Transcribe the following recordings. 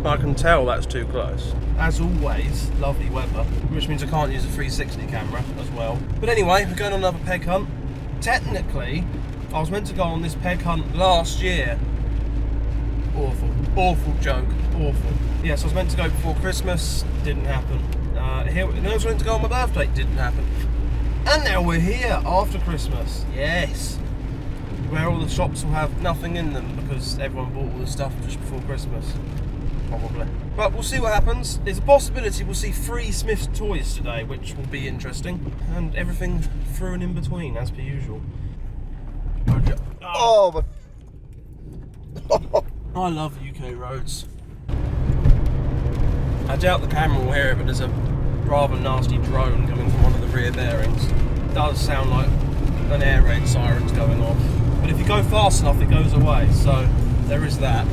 I can tell that's too close. As always, lovely weather, which means I can't use a 360 camera as well. But anyway, we're going on another peg hunt. Technically, I was meant to go on this peg hunt last year. Awful joke, awful. Yes, I was meant to go before Christmas, didn't happen. I was meant to go on my birthday, didn't happen. And now we're here after Christmas, yes. Where all the shops will have nothing in them because everyone bought all the stuff just before Christmas. Probably. But we'll see what happens. There's a possibility we'll see 3 Smyths toys today, which will be interesting. And everything through and in between, as per usual. Oh, I love UK roads. I doubt the camera will hear it, but there's a rather nasty drone coming from one of the rear bearings. It does sound like an air raid siren's going off. But if you go fast enough, it goes away, so there is that.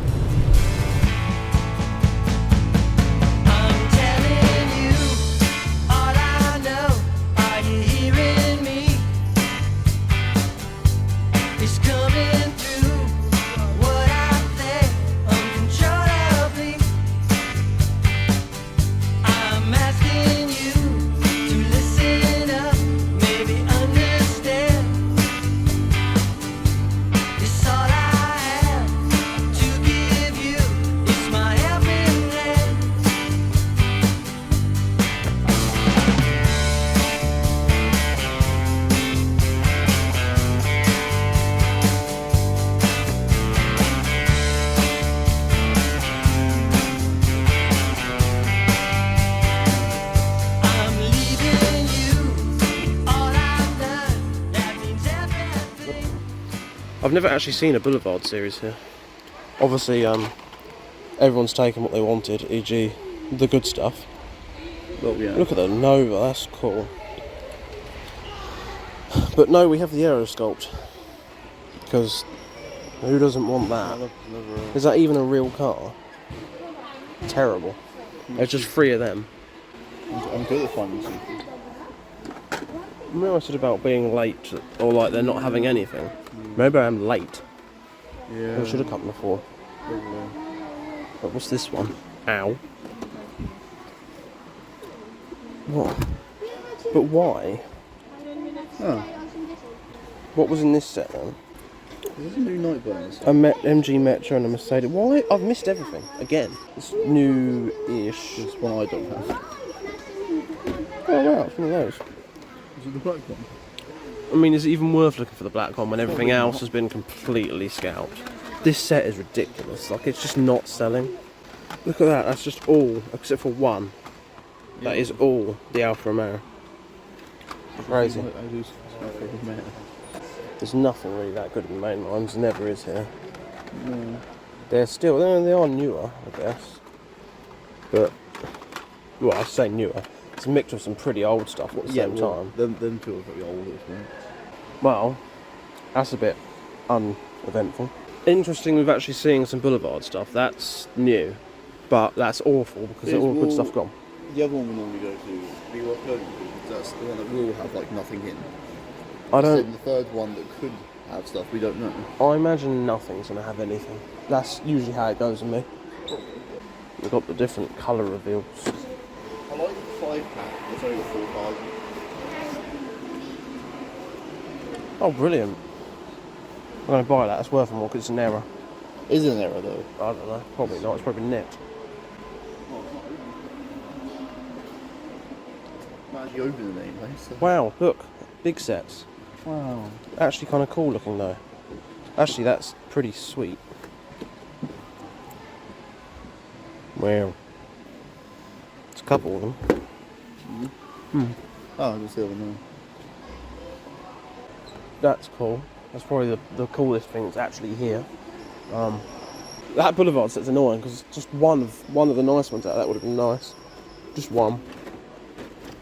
I've never actually seen a Boulevard series here. Obviously, everyone's taken what they wanted, e.g. the good stuff. well, yeah. Look at the Nova, that's cool. But no, we have the Aerosculpt. Because who doesn't want that? Is that even a real car? Terrible. There's just 3 of them. I'm good at finding something. Remember I said about being late, or like they're not having anything? Maybe I'm late. Yeah. I should have come before. But what's this one? Ow. What? But why? Oh. What was in this set then? There's a new Nightburns. A MG Metro and a Mercedes. Why? I've missed everything. Again. It's new-ish. There's one I don't have. Oh wow, it's one of those. Is it the black one? I mean, is it even worth looking for the black one when everything else has been completely scalped? This set is ridiculous. Like, it's just not selling. Look at that. That's just all, except for one. Yeah. That is all the Alfa Romeo. Crazy. There's nothing really that good in the main lines. Never is here. No. They're still, they are newer, I guess. But, well, I say newer. It's a mix of some pretty old stuff at the same time. Them two are very old, isn't it? Well, that's a bit uneventful. Interesting, we've actually seen some Boulevard stuff. That's new, but that's awful because all the good stuff gone. The other one we normally go to, we were going to, that's the one that will have like nothing in. I don't. The third one that could have stuff, we don't know. I imagine nothing's going to have anything. That's usually how it goes with me. We've got the different colour reveals. I like the 5-pack, it's only got 4 cars. Oh, brilliant. I'm going to buy that, it's worth more because it's an error. Is it an error though? I don't know, probably not, it's probably nicked. Might actually open it anyway, so. Wow, look, big sets. Wow. Actually kind of cool looking though. Actually, that's pretty sweet. Wow. There's a couple of them. Oh, just the other one. That's cool. That's probably the coolest thing that's actually here. That Boulevard set's annoying because just one of the nice ones out. That would have been nice. Just one.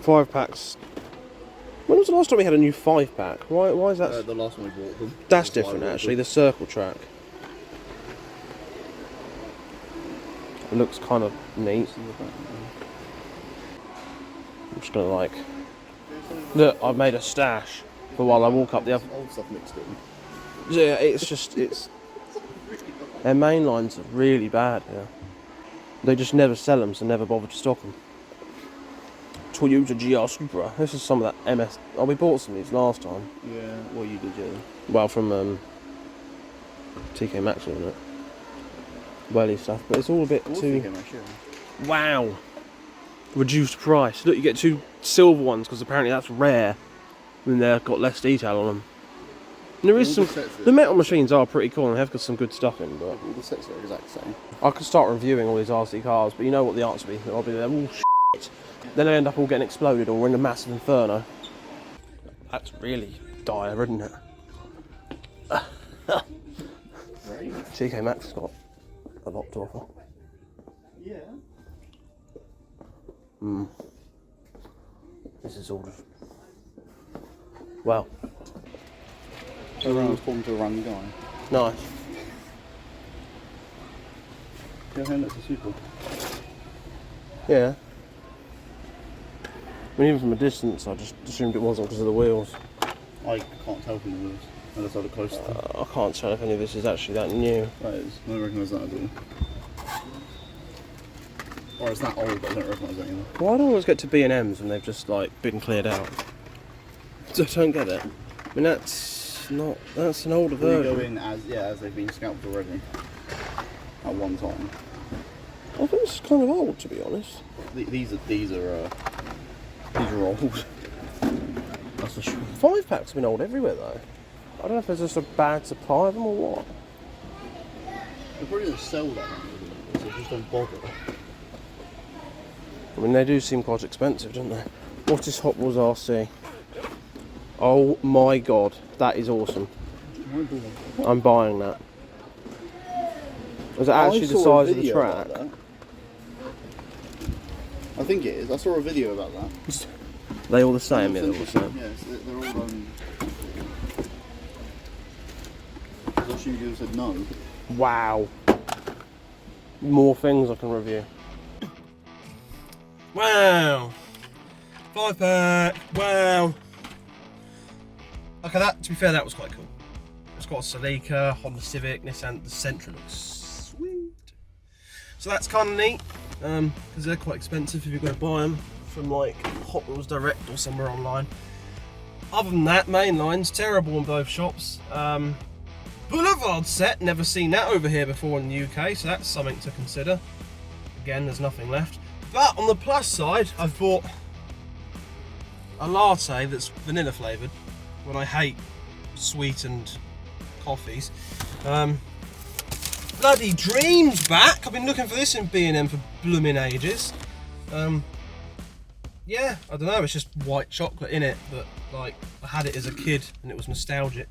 5-packs. When was the last time we had a new 5-pack? Why is that? The last one we bought them. That's different actually. The circle track. It looks kind of neat. I'm just gonna like. Look, I've made a stash for while I walk up the other. Old stuff mixed in. Yeah, it's their main lines are really bad here. They just never sell them, so never bother to stock them. Toyota GR Supra. This is some of that MS. Oh, we bought some of these last time. Yeah, well you did, yeah. Well, from TK Maxx, isn't it? Welly stuff, but it's all a bit too. TK Maxx, yeah. Wow. Reduced price. Look, you get 2 silver ones because apparently that's rare. And they've got less detail on them. And there is some. The metal machines are pretty cool and they've got some good stuff in, but all the sets are exactly the same. I could start reviewing all these RC cars, but you know what the answer will be. I'll be there, oh shit. Then they end up all getting exploded or in a massive inferno. That's really dire, isn't it? Right. TK Maxx has got a lot to offer. Yeah. This is all just. Wow. Everyone's talking to a random guy. Nice. Yeah, I think that's a super. Yeah. I mean, even from a distance, I just assumed it wasn't because of the wheels. I can't tell from the wheels. Unless I look close to them. I can't tell if any of this is actually that new. That is. I don't recognise that at all. Or it's that old, but I don't recognise that either. Why do I always get to B&Ms when they've just like been cleared out? I don't get it. I mean, that's an older They version. go in as they've been scalped already. At one time. I think it's kind of old, to be honest. These are old. That's for sure. 5-packs have been old everywhere though. I don't know if there's just a bad supply of them or what. They probably don't sell that many, so they just don't bother. I mean, they do seem quite expensive, don't they? What is Hot Wheels RC? Oh my god, that is awesome. I'm buying that. Is it actually the size of the track? I think it is. I saw a video about that. They all the same, yeah, they're all the same. Yes, they're all I assume you said no. Wow. More things I can review. Wow. 5-pack. Wow. Okay, that, to be fair, that was quite cool. It's got a Celica, Honda Civic, Nissan. The Sentra looks sweet. So that's kind of neat, because they're quite expensive if you're going to buy them from like Hot Wheels Direct or somewhere online. Other than that, mainline's terrible in both shops. Boulevard set, never seen that over here before in the UK, so that's something to consider. Again, there's nothing left. But on the plus side, I've bought a latte that's vanilla flavoured, when I hate sweetened coffees. Bloody Dream's back! I've been looking for this in B&M for blooming ages. Yeah, I don't know, it's just white chocolate in it, but like, I had it as a kid and it was nostalgic.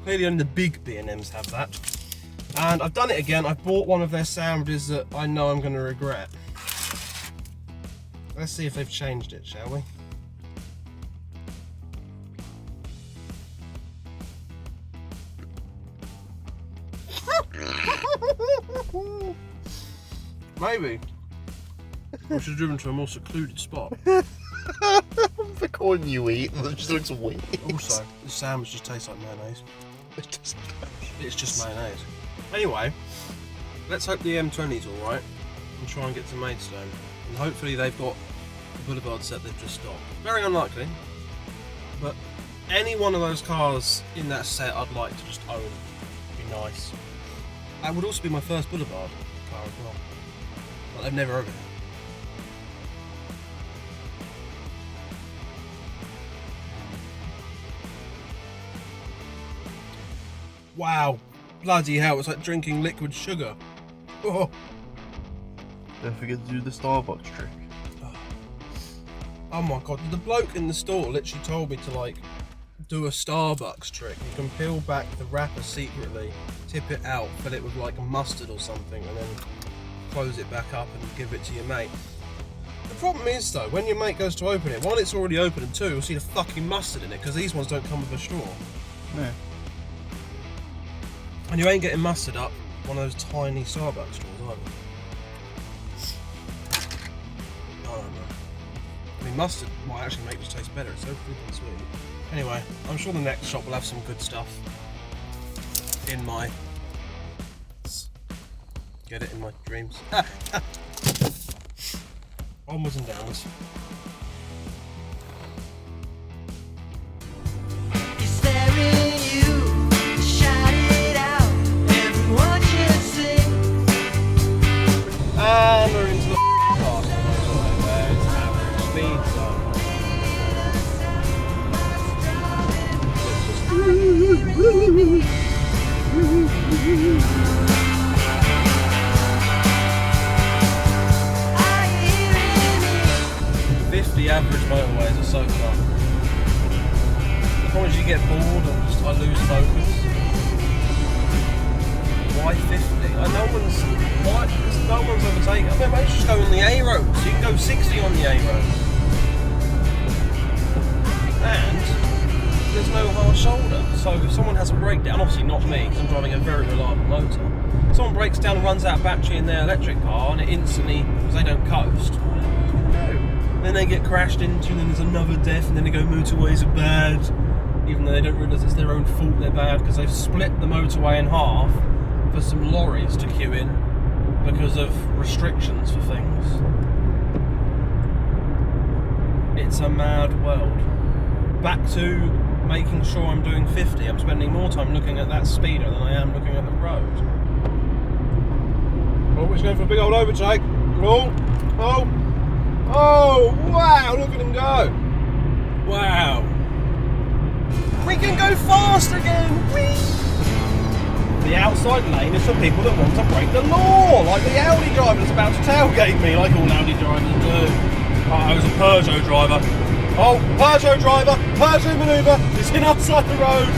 Clearly only the big B&Ms have that. And I've done it again, I bought one of their sandwiches that I know I'm going to regret. Let's see if they've changed it, shall we? Maybe. We should have driven to a more secluded spot. The corn you eat, that just looks weird. Also, the sandwich just tastes like mayonnaise. It's just mayonnaise. Anyway, let's hope the M20's alright and try and get to Maidstone. And hopefully they've got the Boulevard set they've just stopped. Very unlikely, but any one of those cars in that set I'd like to just own. It'd be nice. That would also be my first Boulevard car as well. But they've never over here. Wow, bloody hell, it's like drinking liquid sugar. Oh, Don't forget to do the Starbucks trick. oh my god, the bloke in the store literally told me to like do a Starbucks trick. You can peel back the wrapper secretly, tip it out, fill it with like mustard or something, and then close it back up and give it to your mate. The problem is though, when your mate goes to open it, one, it's already open, and two, you'll see the fucking mustard in it, because these ones don't come with a straw. Yeah. And you ain't getting mustard up one of those tiny Starbucks straws either. I don't know. I mean, mustard might actually make this taste better, it's so freaking sweet. Anyway, I'm sure the next shop will have some good stuff in my Get it in my dreams. Onwards and downwards. And we're into the class where it's average speed zone. 50 average motorways are so fun. The problem is you get bored and I lose focus. Why 50? No one's overtaken. I mean, maybe just go on the A roads. You can go 60 on the A roads. And there's no hard shoulder. So if someone has a breakdown, obviously not me, because I'm driving a very reliable motor. If someone breaks down and runs out of battery in their electric car, and it instantly, because they don't coast, then they get crashed into, and then there's another death, and then they go, motorways are bad, even though they don't realise it's their own fault they're bad, because they've split the motorway in half for some lorries to queue in because of restrictions for things. It's a mad world. Back to making sure I'm doing 50. I'm spending more time looking at that speeder than I am looking at the road. Oh, he's going for a big old overtake. Oh, oh. Oh, wow, look at him go. Wow. We can go fast again. Whee! The outside lane is for people that want to break the law, like the Audi driver that's about to tailgate me, like all Audi drivers do. Oh, I was a Peugeot driver. Oh, Peugeot driver, Peugeot manoeuvre, it's in outside the road.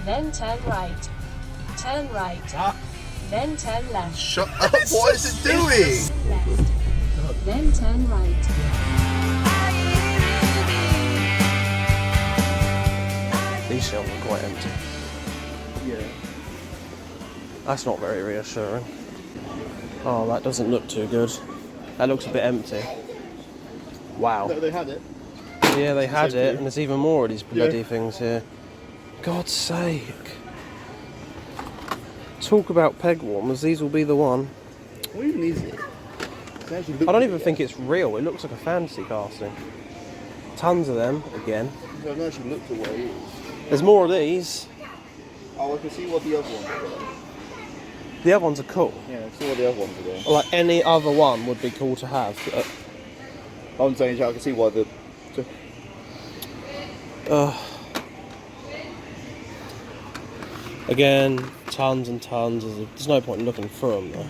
Then turn right. Turn right. Then turn left. Shut up, what is it doing? Left. Then turn right. These shells are quite empty. Yeah. That's not very reassuring. Oh, that doesn't look too good. That looks a bit empty. Wow. No, they had it. Yeah, they had it, empty. and there's even more of these bloody things here. God's sake. Talk about peg warmers, these will be the one. What even is it? I don't even think it's real, it looks like a fantasy casting. Tons of them, again. I've not actually looked at what it is. There's more of these. Oh, I can see what the other ones are doing. The other ones are cool. Yeah, I can see what the other ones are doing. Like any other one would be cool to have. I'm saying I can see why the... Again, tons and tons. There's no point in looking through them though.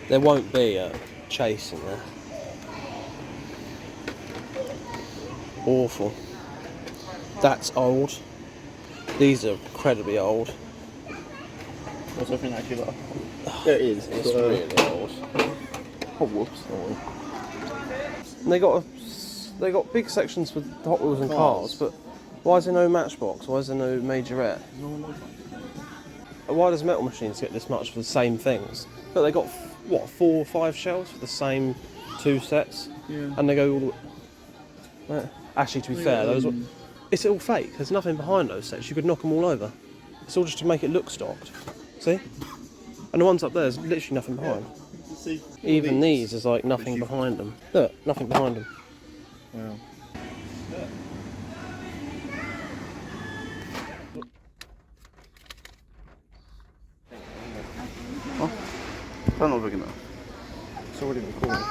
There won't be a chase in there. Awful. That's old. These are incredibly old. What's everything actually like? There it is. It's really old. Oh, whoops. And they got big sections for Hot Wheels and cars, but why is there no Matchbox? Why is there no Majorette? Why does Metal Machines get this much for the same things? But they got, what, 4 or 5 shells for the same 2 sets? Yeah. And they go all the way... Actually, to be fair, those it's all fake. There's nothing behind those sets. You could knock them all over. It's all just to make it look stocked. See? And the ones up there, there's literally nothing behind. See, Even these, there's like nothing behind them. Look, nothing behind them. Wow. Oh, that's not big enough. It's already recording.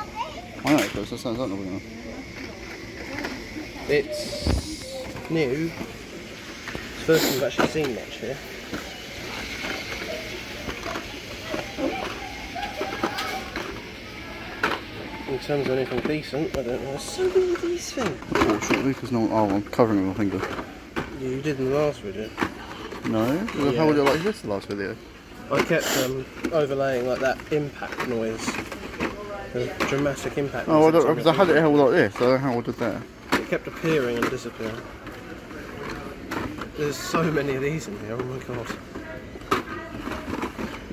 I know, because that's not big enough. It's new. It's the first time we've actually seen much here. In terms of anything decent, I don't know. There's so many of these things. Unfortunately, because no one... Oh, I'm covering with my finger. You did in the last video. No? Yeah. How would you like this the last video? I kept overlaying like that impact noise. The dramatic impact Oh, noise. because I had it held like this, so I don't know how I did that. It kept appearing and disappearing. There's so many of these in here, oh my god.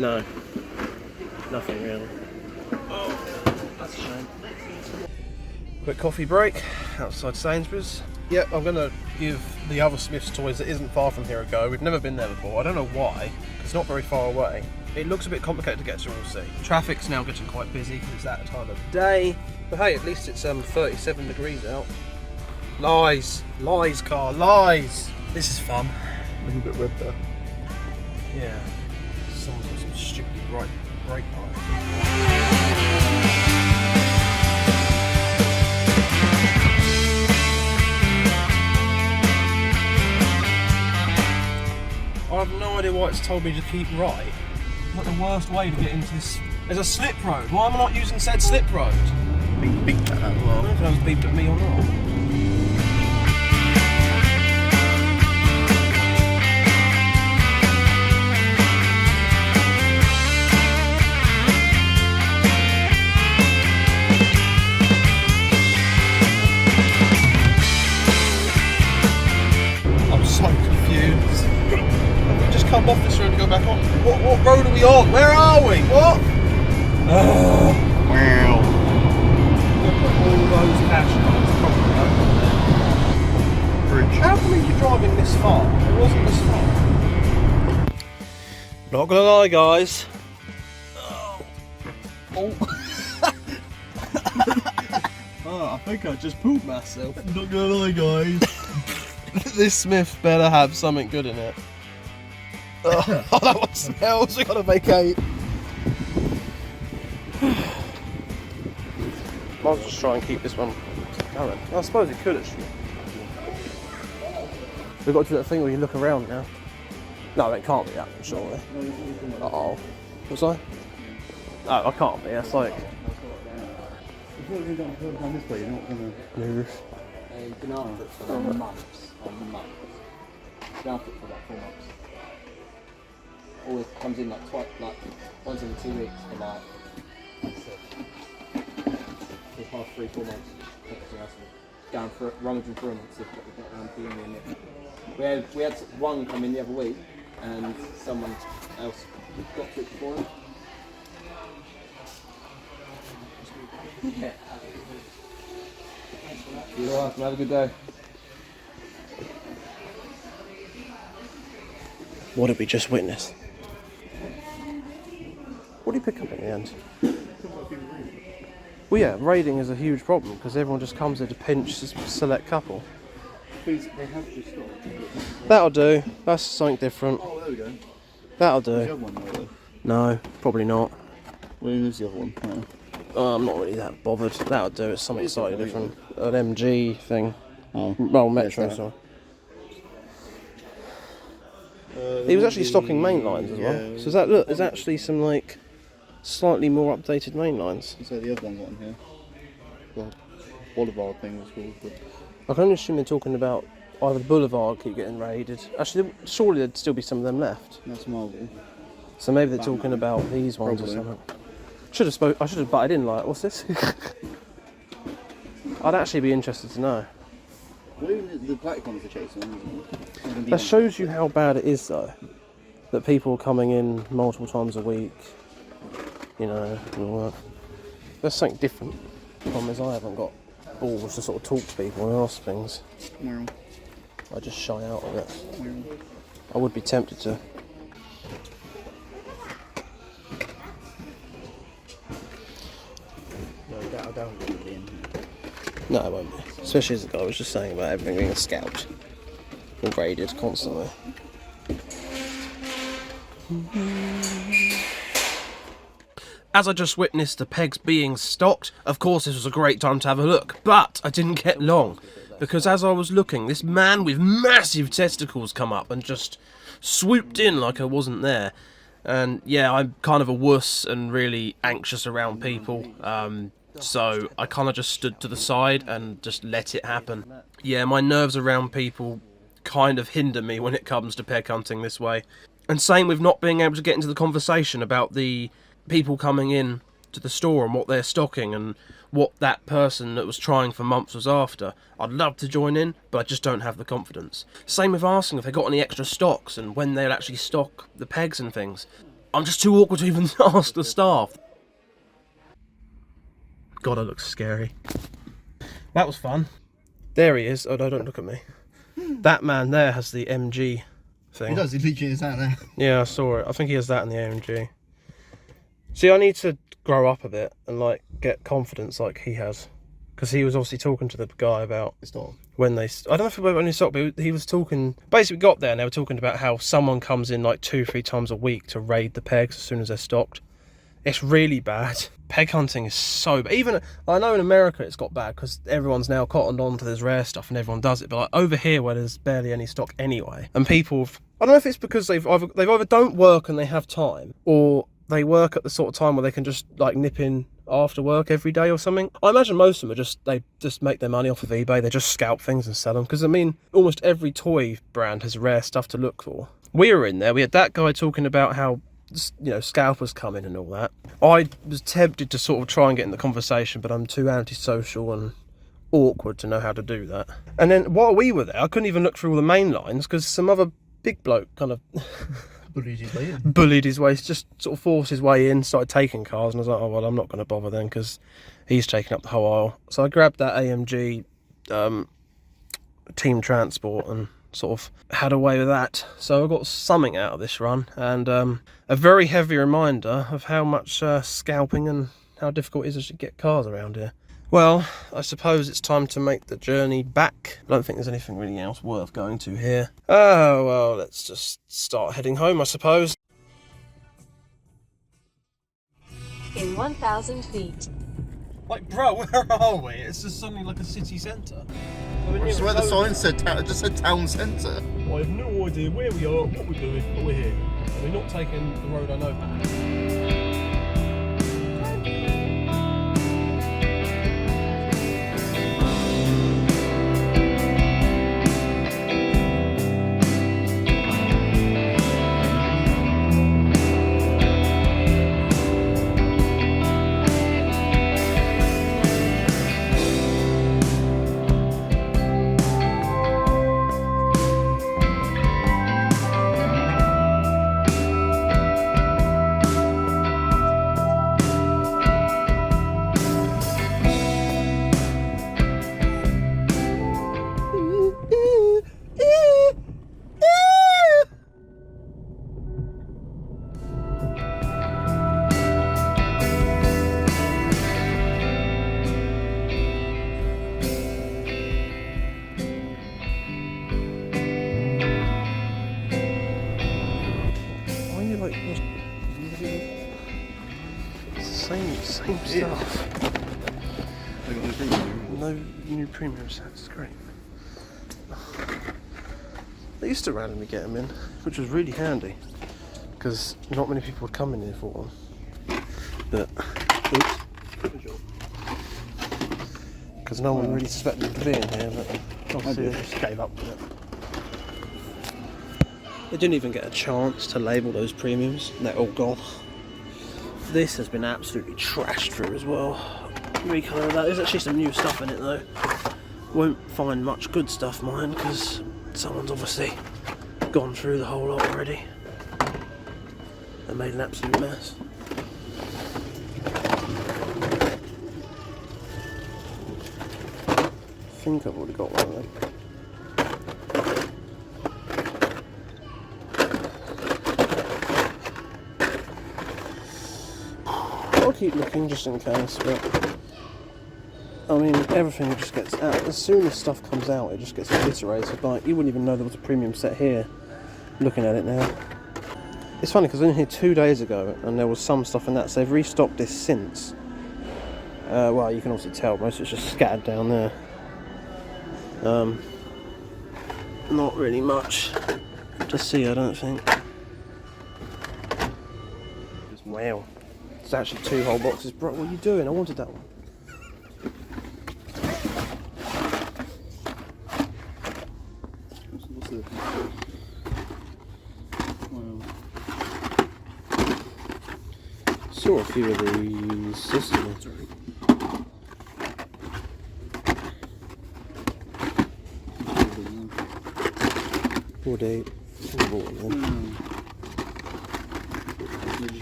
No. Nothing really. Oh, that's a shame. Quick coffee break outside Sainsbury's. Yep, I'm going to give the other Smyths toys that isn't far from here a go. We've never been there before. I don't know why. It's not very far away. It looks a bit complicated to get to, we'll see. Traffic's now getting quite busy because it's that time of day. But hey, at least it's 37 degrees out. Lies. Lies, car. Lies. This is fun. A little bit red there. Yeah. Someone's got some stupid bright brake lights. I have no idea why it's told me to keep right. What the worst way to get into this? There's a slip road. Why am I not using said slip road? Beep that out. I don't know if that was beeped at me or not. I'm so confused. Just come off this road and go back on. What road are we on? Where are we? What? Wow. Look at all those cash cards. Bridge. How come you're driving this far? It wasn't this far. Not gonna lie, guys. Oh. Oh, I think I just pooped myself. Not gonna lie, guys. This Smith better have something good in it. Oh, that one smells. We gotta vacate. Might just try and keep this one going. I suppose it could actually. We've got to do that thing where you look around now. No, it can't be that one, surely. Uh-oh. Was I? No, I can't be. That's like... Move. You've been after it for months and months. You've been after it for about 4 months. Always comes in like twice, like once every 2 weeks for like for half 3-4 months. Going for rummaging through them and see if we got around being in it. We had one come in the other week and someone else got to it before him. Yeah. You're alright, have a good day. What did we just witness? What did he pick up in the end? Well, yeah, raiding is a huge problem because everyone just comes there to pinch a select couple. Please, they have to stop. That'll do. That's something different. Oh, there we go. That'll The do. other one though. No, probably not. Where is the other one? Oh. I'm not really that bothered. That'll do. It's something slightly different. An MG thing. Oh. Well, Metro, Yes, sorry. He was actually stocking main lines as well. Yeah. So is that, look, there's actually some like slightly more updated main lines. So the other one got on here. The Boulevard thing was called. But... I can only assume they're talking about either the Boulevard keep getting raided. Actually, surely there'd still be some of them left. That's Marvel. So maybe they're talking about these ones Probably. or something. I should have, but I didn't like. What's this? I'd actually be interested to know. Well, even the black one's the chase one, isn't it? That shows you how bad it is, though. That people are coming in multiple times a week. You know, and all that. There's something different. The problem is I haven't got balls to sort of talk to people and ask things. Well, I just shy out of it. well. I would be tempted to. No, I don't think it'll be in here. No, it won't be. Especially as the guy was just saying about everything being scalped and raided constantly. As I just witnessed the pegs being stocked, of course this was a great time to have a look, but I didn't get long, because as I was looking, this man with massive testicles come up and just swooped in like I wasn't there. And yeah, I'm kind of a wuss and really anxious around people, so I kind of just stood to the side and just let it happen. Yeah, my nerves around people kind of hinder me when it comes to peg hunting this way. And same with not being able to get into the conversation about the people coming in to the store and what they're stocking and what that person that was trying for months was after. I'd love to join in, but I just don't have the confidence. Same with asking if they got any extra stocks and when they'll actually stock the pegs and things. I'm just too awkward to even ask the staff. God, I look scary. That was fun. There he is. Oh no, don't look at me. That man there has the MG thing. He does, he literally is that there. Yeah, I saw it. I think he has that in the AMG. See, I need to grow up a bit and like get confidence like he has. Because he was obviously talking to the guy about when they... I don't know if it went when he stopped, but he was talking... Basically, we got there and they were talking about how someone comes in like 2-3 times a week to raid the pegs as soon as they're stocked. It's really bad. Peg hunting is so bad. Even, I know in America it's got bad because everyone's now cottoned on to this rare stuff and everyone does it. But like over here where there's barely any stock anyway, and people... I don't know if it's because they've either don't work and they have time, or they work at the sort of time where they can just like nip in after work every day or something. I imagine most of them are they just make their money off of eBay. They just scalp things and sell them. Because I mean, almost every toy brand has rare stuff to look for. We were in there. We had that guy talking about how, you know, scalpers come in and all that. I was tempted to sort of try and get in the conversation, but I'm too antisocial and awkward to know how to do that. And then while we were there, I couldn't even look through all the main lines because some other big bloke kind of bullied his way, just sort of forced his way in, started taking cars, and I was like, oh well, I'm not going to bother then because he's taking up the whole aisle. So I grabbed that AMG team transport and sort of had away with that. So I got something out of this run, and a very heavy reminder of how much scalping and how difficult it is to get cars around here. Well, I suppose it's time to make the journey back. I don't think there's anything really else worth going to here. Oh, well, let's just start heading home, I suppose. In 1,000 feet. Like, bro, where are we? It's just suddenly like a city centre. I swear the sign said, it just said town centre. I have no idea where we are, what we're doing, but we're here. And we're not taking the road I know back. Same stuff. They got no premium. No new premium sets, great. They used to randomly get them in, which was really handy because not many people would come in here for them. But because no one really suspected them to be in here, but obviously they just gave up with it. They didn't even get a chance to label those premiums, and they're all gone. This has been absolutely trashed through as well. Recolour that. There's actually some new stuff in it though. Won't find much good stuff, mine, because someone's obviously gone through the whole lot already and made an absolute mess. I think I've already got one of them. I'll keep looking just in case, but I mean, everything just gets out. As soon as stuff comes out, it just gets obliterated. Like, you wouldn't even know there was a premium set here, looking at it now. It's funny, because I was in here 2 days ago, and there was some stuff in that, so they've restocked this since. Well, you can obviously tell, most of it's just scattered down there. Not really much to see, I don't think. Wow. It's actually 2 whole boxes. Bro, what are you doing? I wanted that one. What's this? Saw a few of these systems. 48.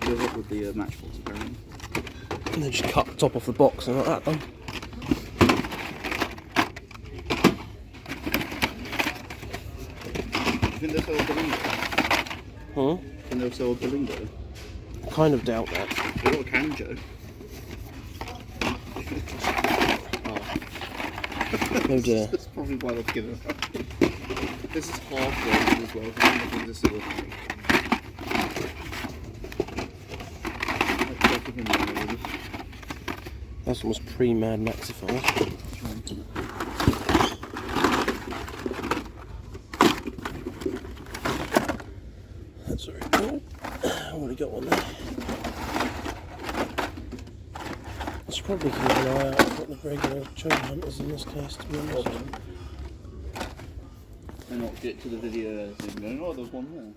with it with the matchbox apparently. And then just cut the top off the box and like that done. You think they'll sell a Belingo? Huh? Think they'll sell a Belingo? Kind of doubt that. They've got a Kanjo. Oh dear. That's probably why they've given it up. This is half rated as well, because I'm looking to still thing. That's almost pre-Mad Maxifier. That's very cool. I've already got one there. I should probably keep an eye out for the regular treasure hunters in this case, to be honest. And not get to the video and go, oh, there's one there.